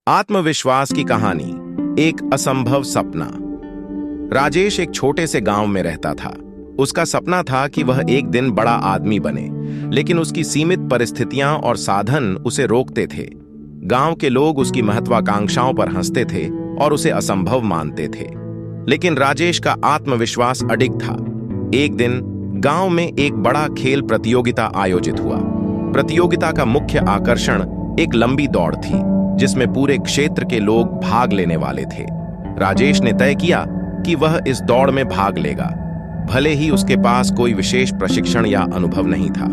आत्मविश्वास की कहानी। एक असंभव सपना। राजेश एक छोटे से गांव में रहता था। उसका सपना था कि वह एक दिन बड़ा आदमी बने, लेकिन उसकी सीमित परिस्थितियां और साधन उसे रोकते थे। गांव के लोग उसकी महत्वाकांक्षाओं पर हंसते थे और उसे असंभव मानते थे, लेकिन राजेश का आत्मविश्वास अडिग था। एक दिन गांव में एक बड़ा खेल प्रतियोगिता आयोजित हुआ। प्रतियोगिता का मुख्य आकर्षण एक लंबी दौड़ थी, जिसमें पूरे क्षेत्र के लोग भाग लेने वाले थे। राजेश ने तय किया कि वह इस दौड़ में भाग लेगा, भले ही उसके पास कोई विशेष प्रशिक्षण या अनुभव नहीं था।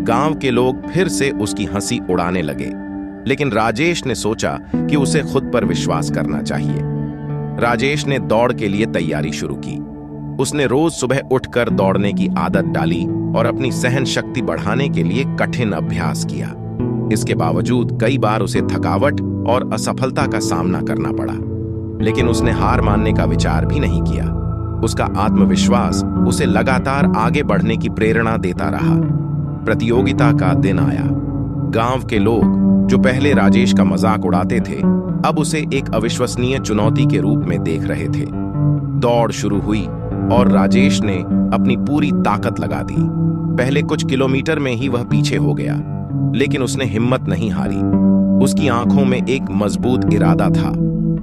गांव के लोग फिर से उसकी हंसी उड़ाने लगे, लेकिन राजेश ने सोचा कि उसे खुद पर विश्वास करना चाहिए। राजेश ने दौड़ के लिए तैयारी शुरू की। उसने रोज सुबह उठकर दौड़ने की आदत डाली और अपनी सहन शक्ति बढ़ाने के लिए कठिन अभ्यास किया। इसके बावजूद कई बार उसे थकावट और असफलता का सामना करना पड़ा, लेकिन उसने हार मानने का विचार भी नहीं किया। उसका आत्मविश्वास उसे लगातार आगे बढ़ने की प्रेरणा देता रहा। प्रतियोगिता का दिन आया। गांव के लोग, जो पहले राजेश का मजाक उड़ाते थे, अब उसे एक अविश्वसनीय चुनौती के रूप में देख रहे थे। दौड़ शुरू हुई और राजेश ने अपनी पूरी ताकत लगा दी। पहले कुछ किलोमीटर में ही वह पीछे हो गया, लेकिन उसने हिम्मत नहीं हारी। उसकी आंखों में एक मजबूत इरादा था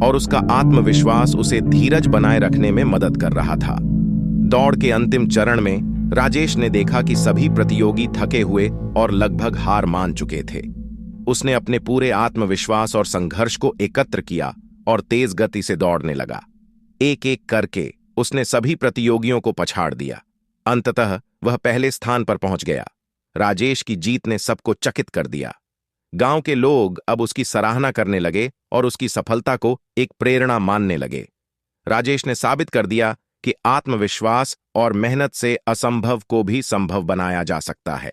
और उसका आत्मविश्वास उसे धीरज बनाए रखने में मदद कर रहा था। दौड़ के अंतिम चरण में राजेश ने देखा कि सभी प्रतियोगी थके हुए और लगभग हार मान चुके थे। उसने अपने पूरे आत्मविश्वास और संघर्ष को एकत्र किया और तेज गति से दौड़ने लगा। एक एक करके उसने सभी प्रतियोगियों को पछाड़ दिया। अंततः वह पहले स्थान पर पहुंच गया। राजेश की जीत ने सबको चकित कर दिया। गांव के लोग अब उसकी सराहना करने लगे और उसकी सफलता को एक प्रेरणा मानने लगे। राजेश ने साबित कर दिया कि आत्मविश्वास और मेहनत से असंभव को भी संभव बनाया जा सकता है।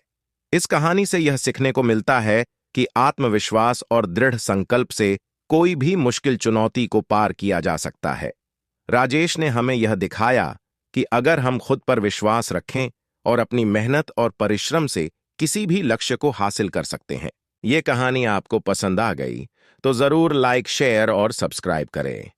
इस कहानी से यह सीखने को मिलता है कि आत्मविश्वास और दृढ़ संकल्प से कोई भी मुश्किल चुनौती को पार किया जा सकता है। राजेश ने हमें यह दिखाया कि अगर हम खुद पर विश्वास रखें और अपनी मेहनत और परिश्रम से किसी भी लक्ष्य को हासिल कर सकते हैं। ये कहानी आपको पसंद आ गई तो जरूर लाइक, शेयर और सब्सक्राइब करें।